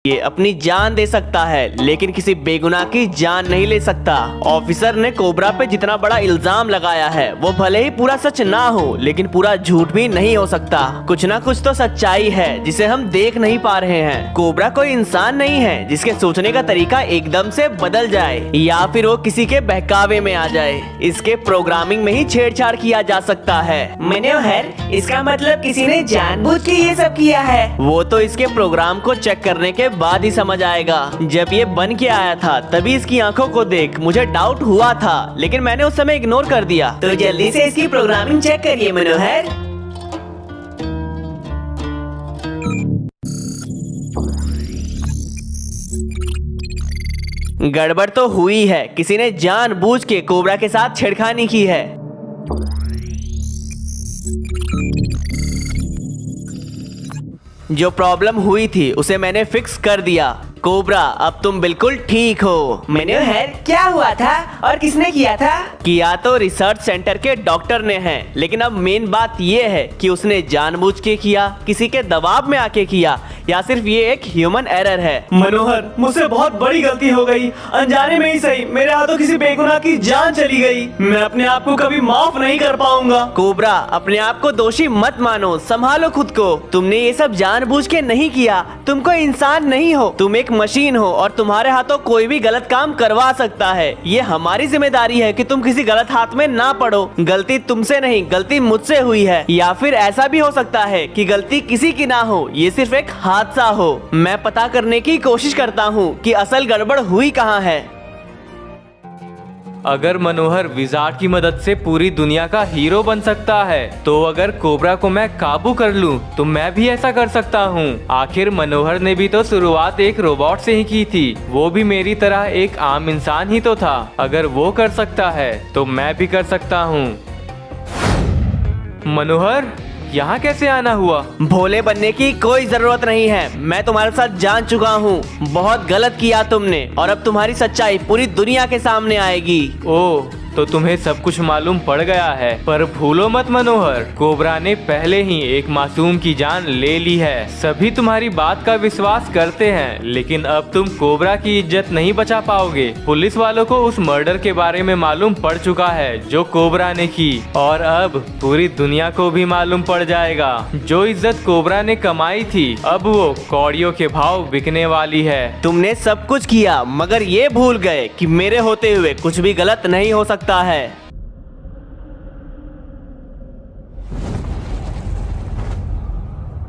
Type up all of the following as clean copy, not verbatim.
ये अपनी जान दे सकता है लेकिन किसी बेगुनाह की जान नहीं ले सकता। ऑफिसर ने कोबरा पे जितना बड़ा इल्जाम लगाया है वो भले ही पूरा सच ना हो लेकिन पूरा झूठ भी नहीं हो सकता। कुछ ना कुछ तो सच्चाई है जिसे हम देख नहीं पा रहे हैं। कोबरा कोई इंसान नहीं है जिसके सोचने का तरीका एकदम से बदल जाए या फिर वो किसी के बहकावे में आ जाए। इसके प्रोग्रामिंग में ही छेड़छाड़ किया जा सकता है। मनोहर, इसका मतलब किसी ने जानबूझ के ये सब किया है। वो तो इसके प्रोग्राम को चेक करने के बाद ही समझ आएगा। जब ये बन के आया था तभी इसकी आंखों को देख मुझे डाउट हुआ था लेकिन मैंने उस समय इग्नोर कर दिया। तो जल्दी से इसकी प्रोग्रामिंग चेक करिए मनोहर। गड़बड़ तो हुई है, किसी ने जानबूझ के कोबरा के साथ छेड़खानी की है। जो प्रॉब्लम हुई थी उसे मैंने फिक्स कर दिया। कोबरा अब तुम बिल्कुल ठीक हो। मनोहर, क्या हुआ था और किसने किया था? किया तो रिसर्च सेंटर के डॉक्टर ने है लेकिन अब मेन बात ये है कि उसने जानबूझ के किया, किसी के दबाव में आके किया या सिर्फ ये एक ह्यूमन एरर है। मनोहर, मुझसे बहुत बड़ी गलती हो गई। अनजाने में ही सही मेरे हाथों किसी बेगुनाह की जान चली गई। मैं अपने आप को कभी माफ नहीं कर पाऊंगा। कोबरा, अपने आप को दोषी मत मानो, संभालो खुद को। तुमने ये सब जानबूझ के नहीं किया। तुम कोई इंसान नहीं हो, तुम एक मशीन हो और तुम्हारे हाथों कोई भी गलत काम करवा सकता है। ये हमारी जिम्मेदारी है कि तुम किसी गलत हाथ में ना पड़ो। गलती तुमसे नहीं, गलती मुझसे हुई है। या फिर ऐसा भी हो सकता है कि गलती किसी की ना हो, ये सिर्फ एक हादसा हो। मैं पता करने की कोशिश करता हूँ कि असल गड़बड़ हुई कहाँ है। अगर मनोहर विजार्ड की मदद से पूरी दुनिया का हीरो बन सकता है तो अगर कोबरा को मैं काबू कर लूं तो मैं भी ऐसा कर सकता हूं। आखिर मनोहर ने भी तो शुरुआत एक रोबोट से ही की थी। वो भी मेरी तरह एक आम इंसान ही तो था। अगर वो कर सकता है तो मैं भी कर सकता हूं। मनोहर, यहाँ कैसे आना हुआ? भोले बनने की कोई जरूरत नहीं है। मैं तुम्हारे साथ जान चुका हूँ। बहुत गलत किया तुमने और अब तुम्हारी सच्चाई पूरी दुनिया के सामने आएगी। ओह, तो तुम्हें सब कुछ मालूम पड़ गया है। पर भूलो मत मनोहर, कोबरा ने पहले ही एक मासूम की जान ले ली है। सभी तुम्हारी बात का विश्वास करते हैं लेकिन अब तुम कोबरा की इज्जत नहीं बचा पाओगे। पुलिस वालों को उस मर्डर के बारे में मालूम पड़ चुका है जो कोबरा ने की और अब पूरी दुनिया को भी मालूम पड़ जाएगा। जो इज्जत कोबरा ने कमाई थी अब वो कौड़ियों के भाव बिकने वाली है। तुमने सब कुछ किया मगर ये भूल गए कि मेरे होते हुए कुछ भी गलत नहीं हो सकता है।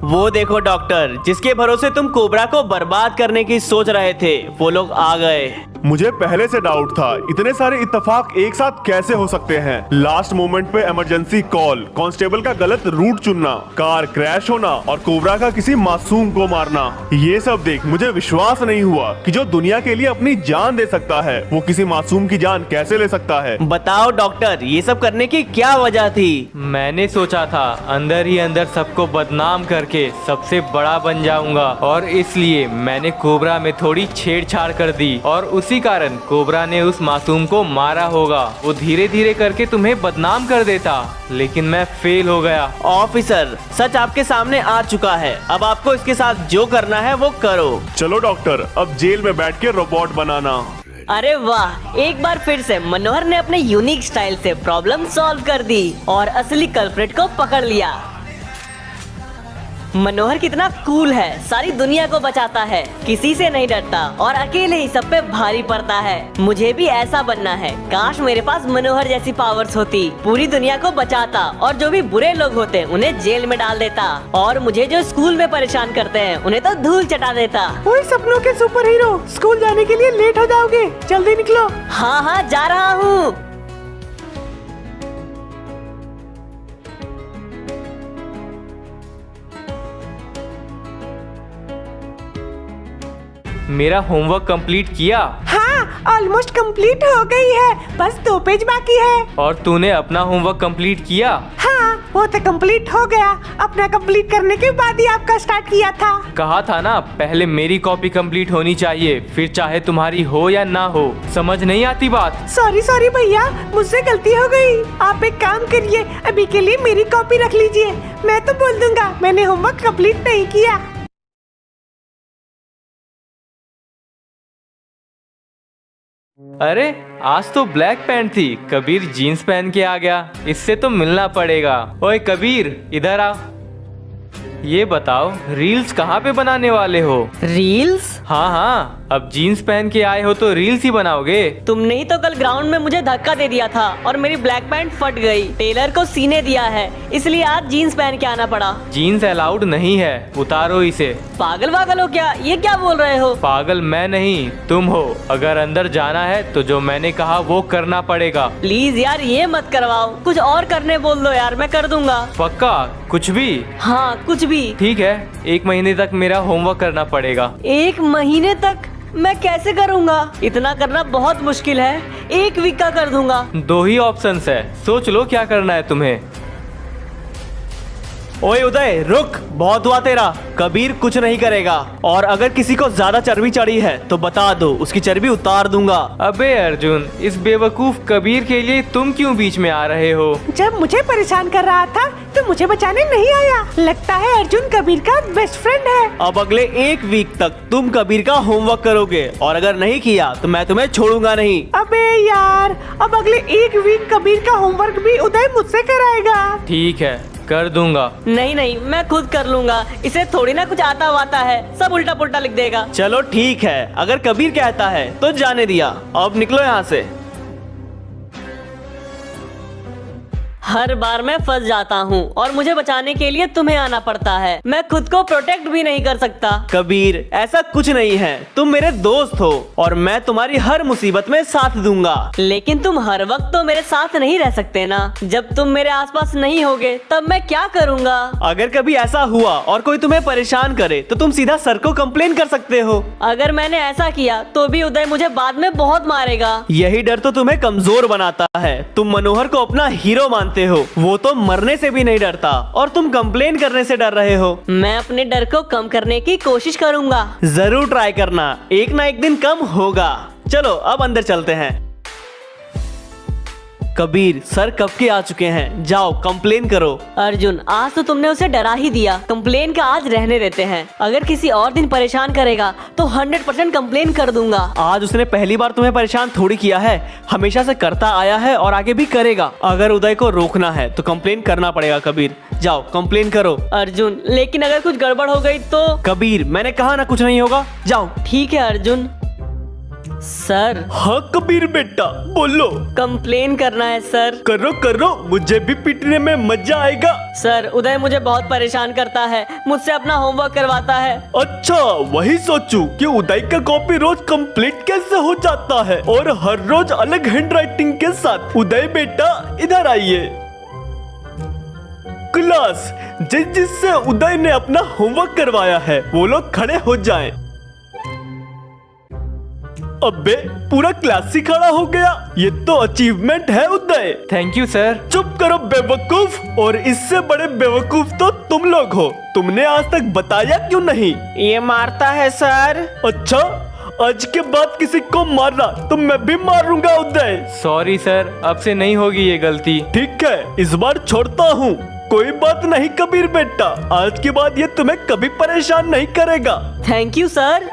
वो देखो डॉक्टर, जिसके भरोसे तुम कोबरा को बर्बाद करने की सोच रहे थे वो लोग आ गए। मुझे पहले से डाउट था इतने सारे इत्तेफाक एक साथ कैसे हो सकते हैं। लास्ट मोमेंट पे इमरजेंसी कॉल, कांस्टेबल का गलत रूट चुनना, कार क्रैश होना और कोबरा का किसी मासूम को मारना, ये सब देख मुझे विश्वास नहीं हुआ कि जो दुनिया के लिए अपनी जान दे सकता है वो किसी मासूम की जान कैसे ले सकता है। बताओ डॉक्टर, ये सब करने की क्या वजह थी? मैंने सोचा था अंदर ही अंदर सबको बदनाम करके सबसे बड़ा बन जाऊंगा और इसलिए मैंने कोबरा में थोड़ी छेड़छाड़ कर दी और उसी कारण कोबरा ने उस मासूम को मारा होगा। वो धीरे धीरे करके तुम्हें बदनाम कर देता लेकिन मैं फेल हो गया। ऑफिसर, सच आपके सामने आ चुका है। अब आपको इसके साथ जो करना है वो करो। चलो डॉक्टर, अब जेल में बैठ के रोबोट बनाना। अरे वाह, एक बार फिर से मनोहर ने अपने यूनिक स्टाइल से प्रॉब्लम सॉल्व कर दी और असली कल्प्रिट को पकड़ लिया। मनोहर कितना कूल है, सारी दुनिया को बचाता है, किसी से नहीं डरता और अकेले ही सब पे भारी पड़ता है। मुझे भी ऐसा बनना है। काश मेरे पास मनोहर जैसी पावर्स होती, पूरी दुनिया को बचाता और जो भी बुरे लोग होते उन्हें जेल में डाल देता और मुझे जो स्कूल में परेशान करते हैं उन्हें तो धूल चटा देता। ओए सपनों के सुपर हीरो, स्कूल जाने के लिए लेट हो जाओगे, जल्दी निकलो। हाँ हाँ, जा रहा हूँ। मेरा होमवर्क कंप्लीट किया? हाँ, ऑलमोस्ट कंप्लीट हो गई है, बस 2 पेज बाकी है। और तूने अपना होमवर्क कंप्लीट किया? हाँ, वो तो कंप्लीट हो गया। अपना कंप्लीट करने के बाद ही आपका स्टार्ट किया था। कहा था ना पहले मेरी कॉपी कंप्लीट होनी चाहिए, फिर चाहे तुम्हारी हो या ना हो। समझ नहीं आती बात? सॉरी भैया, मुझसे गलती हो गई। आप एक काम करिए, अभी के लिए मेरी कॉपी रख लीजिए। मैं तो बोल दूंगा मैंने होमवर्क कंप्लीट नहीं किया। अरे आज तो ब्लैक पैंट थी, कबीर जीन्स पहन के आ गया। इससे तो मिलना पड़ेगा। ओए कबीर, इधर आ। ये बताओ रील्स कहाँ पे बनाने वाले हो? रील्स? हाँ हाँ, अब जीन्स पहन के आए हो तो रील्स ही बनाओगे। तुमने ही तो कल ग्राउंड में मुझे धक्का दे दिया था और मेरी ब्लैक पैंट फट गई। टेलर को सीने दिया है, इसलिए आज जीन्स पहन के आना पड़ा। जीन्स अलाउड नहीं है, उतारो इसे। पागल वागल हो क्या? ये क्या बोल रहे हो? पागल मैं नहीं, तुम हो। अगर अंदर जाना है तो जो मैंने कहा वो करना पड़ेगा। प्लीज यार ये मत करवाओ, कुछ और करने बोल दो यार, मैं कर दूंगा। पक्का? कुछ भी? हाँ कुछ भी। ठीक है, 1 महीने तक मेरा होमवर्क करना पड़ेगा। 1 महीने तक? मैं कैसे करूँगा? इतना करना बहुत मुश्किल है। 1 वीक का कर दूंगा। 2 ही ऑप्शंस है, सोच लो क्या करना है तुम्हें। ओए उदय रुक, बहुत हुआ तेरा। कबीर कुछ नहीं करेगा, और अगर किसी को ज्यादा चर्बी चढ़ी है तो बता दो, उसकी चर्बी उतार दूंगा। अबे अर्जुन, इस बेवकूफ कबीर के लिए तुम क्यों बीच में आ रहे हो? जब मुझे परेशान कर रहा था तो मुझे बचाने नहीं आया। लगता है अर्जुन कबीर का बेस्ट फ्रेंड है। अब अगले 1 वीक तक तुम कबीर का होमवर्क करोगे, और अगर नहीं किया तो मैं तुम्हें छोड़ूंगा नहीं। अबे यार, अब अगले 1 वीक कबीर का होमवर्क भी उदय मुझसे कराएगा। ठीक है, कर दूंगा। नहीं नहीं, मैं खुद कर लूंगा। इसे थोड़ी ना कुछ आता वाता है, सब उल्टा पुल्टा लिख देगा। चलो ठीक है, अगर कबीर कहता है तो जाने दिया। अब निकलो यहाँ से। हर बार मैं फंस जाता हूँ और मुझे बचाने के लिए तुम्हें आना पड़ता है। मैं खुद को प्रोटेक्ट भी नहीं कर सकता। कबीर ऐसा कुछ नहीं है, तुम मेरे दोस्त हो और मैं तुम्हारी हर मुसीबत में साथ दूंगा। लेकिन तुम हर वक्त तो मेरे साथ नहीं रह सकते ना। जब तुम मेरे आसपास नहीं होगे तब मैं क्या करूँगा? अगर कभी ऐसा हुआ और कोई तुम्हें परेशान करे तो तुम सीधा सर को कंप्लेन कर सकते हो। अगर मैंने ऐसा किया तो भी उदय मुझे बाद में बहुत मारेगा। यही डर तो तुम्हें कमजोर बनाता है। तुम मनोहर को अपना हीरो मानते हो, वो तो मरने से भी नहीं डरता, और तुम कंप्लेन करने से डर रहे हो। मैं अपने डर को कम करने की कोशिश करूंगा। जरूर ट्राई करना, एक ना एक दिन कम होगा। चलो अब अंदर चलते हैं। कबीर सर कब के आ चुके हैं, जाओ कंप्लेन करो। अर्जुन आज तो तुमने उसे डरा ही दिया, कंप्लेन का आज रहने देते हैं। अगर किसी और दिन परेशान करेगा तो 100% कंप्लेन कर दूंगा। आज उसने पहली बार तुम्हें परेशान थोड़ी किया है, हमेशा से करता आया है और आगे भी करेगा। अगर उदय को रोकना है तो कंप्लेन करना पड़ेगा। कबीर जाओ कंप्लेन करो। अर्जुन लेकिन अगर कुछ गड़बड़ हो गई तो? कबीर मैंने कहा ना कुछ नहीं होगा, जाओ। ठीक है अर्जुन। सर। हाँ कबीर बेटा बोलो। कंप्लेन करना है सर। करो करो, मुझे भी पीटने में मजा आएगा। सर उदय मुझे बहुत परेशान करता है, मुझसे अपना होमवर्क करवाता है। अच्छा वही सोचूं कि उदय का कॉपी रोज कंप्लीट कैसे हो जाता है, और हर रोज अलग हैंडराइटिंग के साथ। उदय बेटा इधर आइए। क्लास जिससे उदय ने अपना होमवर्क करवाया है वो लोग खड़े हो जाएं। अबे पूरा क्लास ही खड़ा हो गया, ये तो अचीवमेंट है उदय। Thank you sir. चुप करो बेवकूफ, और इससे बड़े बेवकूफ तो तुम लोग हो। तुमने आज तक बताया क्यों नहीं? ये मारता है सर। अच्छा, आज के बाद किसी को मारना तो मैं भी मारूंगा उदय। सॉरी सर, अब से नहीं होगी ये गलती। ठीक है, इस बार छोड़ता हूँ। कोई बात नहीं कबीर बेटा, आज के बाद ये तुम्हें कभी परेशान नहीं करेगा। Thank you sir.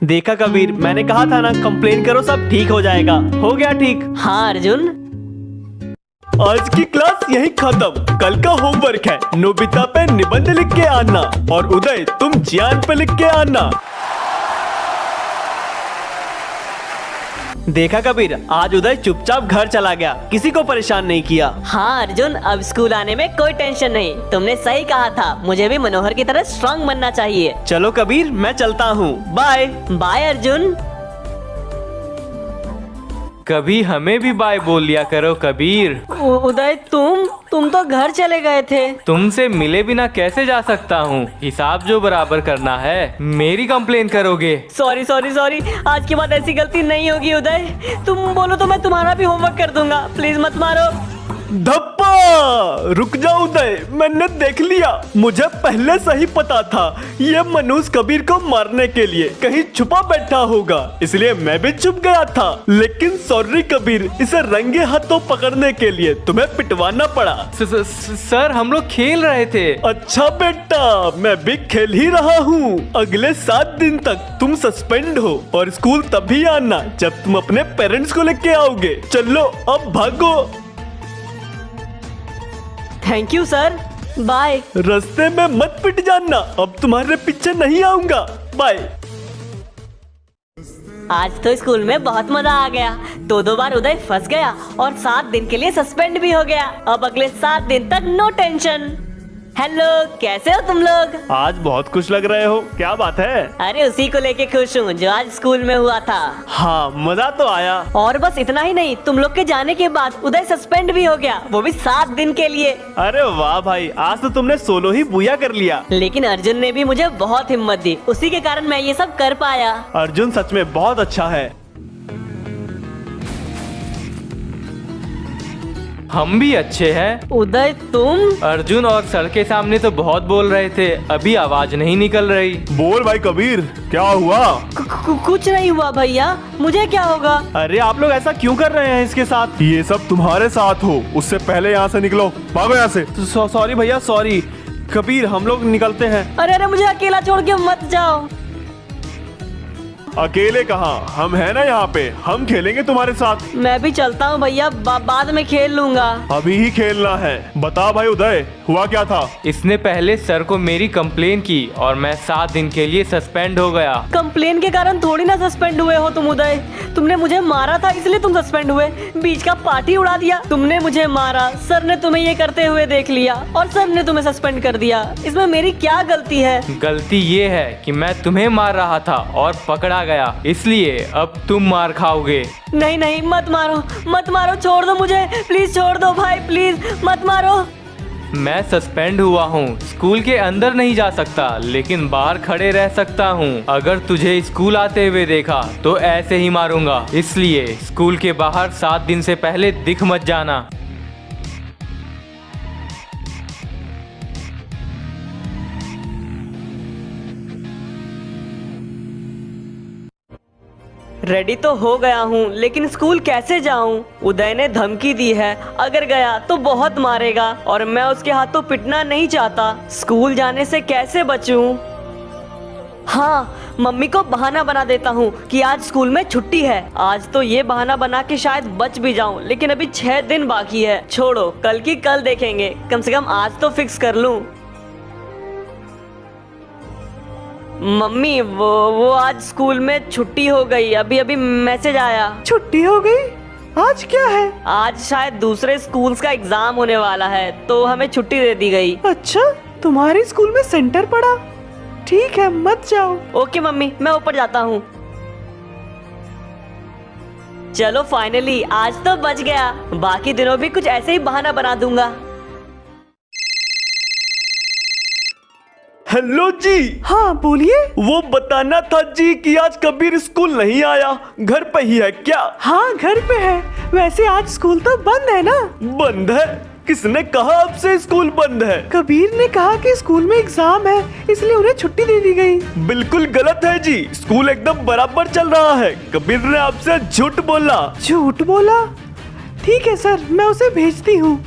देखा कबीर, मैंने कहा था ना कंप्लेन करो सब ठीक हो जाएगा। हो गया ठीक। हाँ अर्जुन। आज की क्लास यही खत्म। कल का होमवर्क है, नोबिता पे निबंध लिख के आना, और उदय तुम जियान पे लिख के आना। देखा कबीर, आज उदय चुपचाप घर चला गया, किसी को परेशान नहीं किया। हाँ अर्जुन, अब स्कूल आने में कोई टेंशन नहीं। तुमने सही कहा था, मुझे भी मनोहर की तरह स्ट्रांग बनना चाहिए। चलो कबीर मैं चलता हूँ, बाय। बाय अर्जुन। कभी हमें भी बाय बोल लिया करो कबीर। उदय तुम तो घर चले गए थे। तुमसे मिले बिना कैसे जा सकता हूँ? हिसाब जो बराबर करना है। मेरी कंप्लेन करोगे? सॉरी सॉरी सॉरी, आज के बाद ऐसी गलती नहीं होगी उदय। तुम बोलो तो मैं तुम्हारा भी होमवर्क कर दूंगा। प्लीज मत मारो। धप्पा! रुक जा उदय, मैंने देख लिया। मुझे पहले से ही पता था ये मनुष्य कबीर को मारने के लिए कहीं छुपा बैठा होगा, इसलिए मैं भी छुप गया था। लेकिन सॉरी कबीर, इसे रंगे हाथों पकड़ने के लिए तुम्हें पिटवाना पड़ा। सर हम लोग खेल रहे थे। अच्छा बेटा, मैं भी खेल ही रहा हूँ। अगले 7 दिन तक तुम सस्पेंड हो और स्कूल तभी आना जब तुम अपने पेरेंट्स को लेके आओगे। चलो अब भागो। Thank you sir, bye. रास्ते में मत पिट जाना, अब तुम्हारे पीछे नहीं आऊंगा। बाय। आज तो स्कूल में बहुत मजा आ गया। 2 बार उदय फंस गया और 7 दिन के लिए सस्पेंड भी हो गया। अब अगले 7 दिन तक नो टेंशन। हेलो, कैसे हो तुम लोग? आज बहुत खुश लग रहे हो, क्या बात है? अरे उसी को लेके खुश हूँ जो आज स्कूल में हुआ था। हाँ, मजा तो आया। और बस इतना ही नहीं, तुम लोग के जाने के बाद उदय सस्पेंड भी हो गया, वो भी 7 दिन के लिए। अरे वाह भाई, आज तो तुमने सोलो ही बुया कर लिया। लेकिन अर्जुन ने भी मुझे बहुत हिम्मत दी, उसी के कारण मैं ये सब कर पाया। अर्जुन सच में बहुत अच्छा है। हम भी अच्छे हैं। उदय तुम? अर्जुन और सर के सामने तो बहुत बोल रहे थे, अभी आवाज नहीं निकल रही। बोल भाई कबीर, क्या हुआ? कुछ नहीं हुआ भैया, मुझे क्या होगा? अरे आप लोग ऐसा क्यों कर रहे हैं इसके साथ? ये सब तुम्हारे साथ हो, उससे पहले यहाँ से निकलो, भागो यहाँ से। सॉरी भैया, सॉरी। कबीर, हम लोग निकलते हैं। अरे मुझे अकेला छोड़ के मत जाओ। अकेले कहाँ, हम है ना यहाँ पे, हम खेलेंगे तुम्हारे साथ। मैं भी चलता हूँ भैया, बाद में खेल लूंगा। अभी ही खेलना है। बता भाई उदय, हुआ क्या था? इसने पहले सर को मेरी कंप्लेन की और मैं 7 दिन के लिए सस्पेंड हो गया। कंप्लेन के कारण थोड़ी ना सस्पेंड हुए हो तुम उदय। तुमने मुझे मारा था इसलिए तुम सस्पेंड हुए। बीच का पार्टी उड़ा दिया। तुमने मुझे मारा, सर ने तुम्हें ये करते हुए देख लिया और सर ने तुम्हें सस्पेंड कर दिया। इसमें मेरी क्या गलती है? गलती ये है कि मैं तुम्हें मार रहा था और पकड़ा गया, इसलिए अब तुम मार खाओगे। नहीं नहीं, मत मारो, मत मारो, छोड़ दो मुझे, प्लीज छोड़ दो भाई, प्लीज मत मारो। मैं सस्पेंड हुआ हूँ, स्कूल के अंदर नहीं जा सकता, लेकिन बाहर खड़े रह सकता हूँ। अगर तुझे स्कूल आते हुए देखा तो ऐसे ही मारूंगा, इसलिए स्कूल के बाहर 7 दिन से पहले दिख मत जाना। रेडी तो हो गया हूँ, लेकिन स्कूल कैसे जाऊँ? उदय ने धमकी दी है, अगर गया तो बहुत मारेगा और मैं उसके हाथों पिटना नहीं चाहता। स्कूल जाने से कैसे बचूं? हाँ, मम्मी को बहाना बना देता हूँ कि आज स्कूल में छुट्टी है। आज तो ये बहाना बना के शायद बच भी जाऊँ, लेकिन अभी 6 दिन बाकी है। छोड़ो, कल की कल देखेंगे, कम से कम आज तो फिक्स कर लूँ। मम्मी, वो आज स्कूल में छुट्टी हो गई, अभी अभी मैसेज आया। छुट्टी हो गई? आज क्या है? आज शायद दूसरे स्कूल्स का एग्जाम होने वाला है, तो हमें छुट्टी दे दी गई। अच्छा, तुम्हारे स्कूल में सेंटर पड़ा? ठीक है, मत जाओ। ओके मम्मी, मैं ऊपर जाता हूँ। चलो फाइनली आज तो बच गया। बाकी दिनों भी कुछ ऐसे ही बहाना बना दूंगा। हेलो जी। हाँ बोलिए। वो बताना था जी कि आज कबीर स्कूल नहीं आया, घर पे ही है क्या? हाँ घर पे है। वैसे आज स्कूल तो बंद है ना? बंद है? किसने कहा आपसे स्कूल बंद है? कबीर ने कहा कि स्कूल में एग्जाम है, इसलिए उन्हें छुट्टी दे दी गई। बिल्कुल गलत है जी, स्कूल एकदम बराबर चल रहा है। कबीर ने आपसे झूठ बोला। झूठ बोला? ठीक है सर, मैं उसे भेजती हूँ।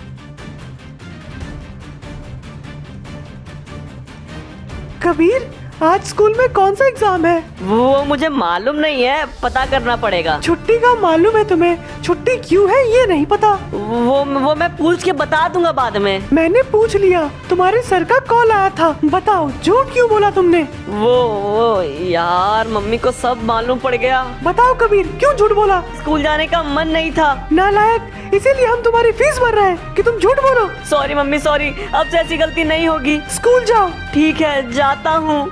कबीर, आज स्कूल में कौन सा एग्जाम है? वो मुझे मालूम नहीं है, पता करना पड़ेगा। छुट्टी का मालूम है तुम्हें, छुट्टी क्यों है ये नहीं पता? वो मैं पूछ के बता दूंगा बाद में। मैंने पूछ लिया, तुम्हारे सर का कॉल आया था। बताओ, झूठ क्यों बोला तुमने? वो यार, मम्मी को सब मालूम पड़ गया। बताओ कबीर, क्यों झूठ बोला? स्कूल जाने का मन नहीं था। नालायक, इसीलिए हम तुम्हारी फीस भर रहे हैं कि तुम झूठ बोलो। सॉरी मम्मी, सॉरी, अब से ऐसी गलती नहीं होगी। स्कूल जाओ। ठीक है, जाता हूँ।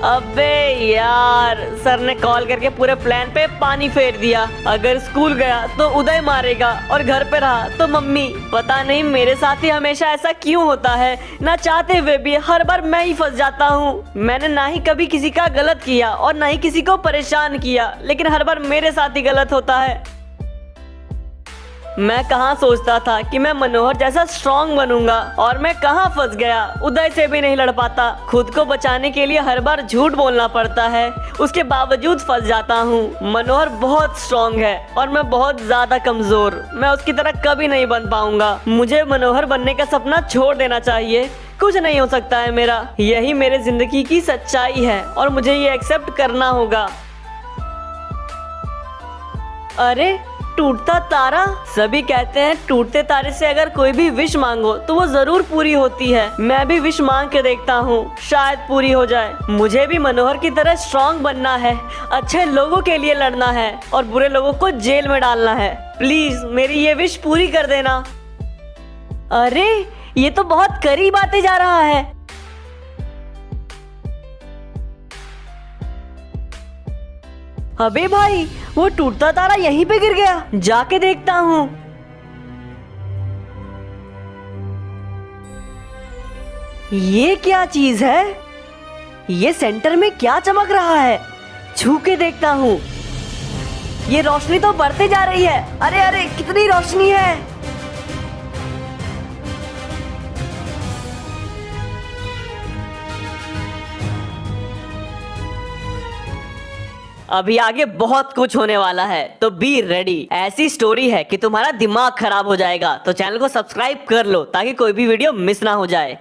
अबे यार, सर ने कॉल करके पूरे प्लान पे पानी फेर दिया। अगर स्कूल गया तो उदय मारेगा और घर पे रहा तो मम्मी। पता नहीं मेरे साथ ही हमेशा ऐसा क्यों होता है, ना चाहते हुए भी हर बार मैं ही फंस जाता हूँ। मैंने ना ही कभी किसी का गलत किया और ना ही किसी को परेशान किया, लेकिन हर बार मेरे साथ ही गलत होता है। मैं कहाँ सोचता था कि मैं मनोहर जैसा स्ट्रॉन्ग बनूंगा और मैं कहाँ फंस गया। उदय से भी नहीं लड़ पाता। खुद को बचाने के लिए हर बार झूठ बोलना पड़ता है, उसके बावजूद फंस जाता हूँ। मनोहर बहुत स्ट्रॉन्ग है और मैं बहुत ज्यादा कमजोर। मैं उसकी तरह कभी नहीं बन पाऊंगा। मुझे मनोहर बनने का सपना छोड़ देना चाहिए। कुछ नहीं हो सकता है मेरा। यही मेरे जिंदगी की सच्चाई है और मुझे ये एक्सेप्ट करना होगा। अरे टूटता तारा। सभी कहते हैं टूटते तारे से अगर कोई भी विश मांगो तो वो जरूर पूरी होती है। मैं भी विश मांग के देखता हूँ, शायद पूरी हो जाए। मुझे भी मनोहर की तरह स्ट्रॉन्ग बनना है, अच्छे लोगों के लिए लड़ना है और बुरे लोगों को जेल में डालना है। प्लीज मेरी ये विश पूरी कर देना। अरे ये तो बहुत करीब आते जा रहा है। अबे भाई, वो टूटता तारा यहीं पे गिर गया। जाके देखता हूँ। ये क्या चीज है? ये सेंटर में क्या चमक रहा है? छू के देखता हूँ। ये रोशनी तो बढ़ते जा रही है। अरे अरे कितनी रोशनी है। अभी आगे बहुत कुछ होने वाला है, तो बी रेडी। ऐसी स्टोरी है कि तुम्हारा दिमाग खराब हो जाएगा। तो चैनल को सब्सक्राइब कर लो ताकि कोई भी वीडियो मिस ना हो जाए।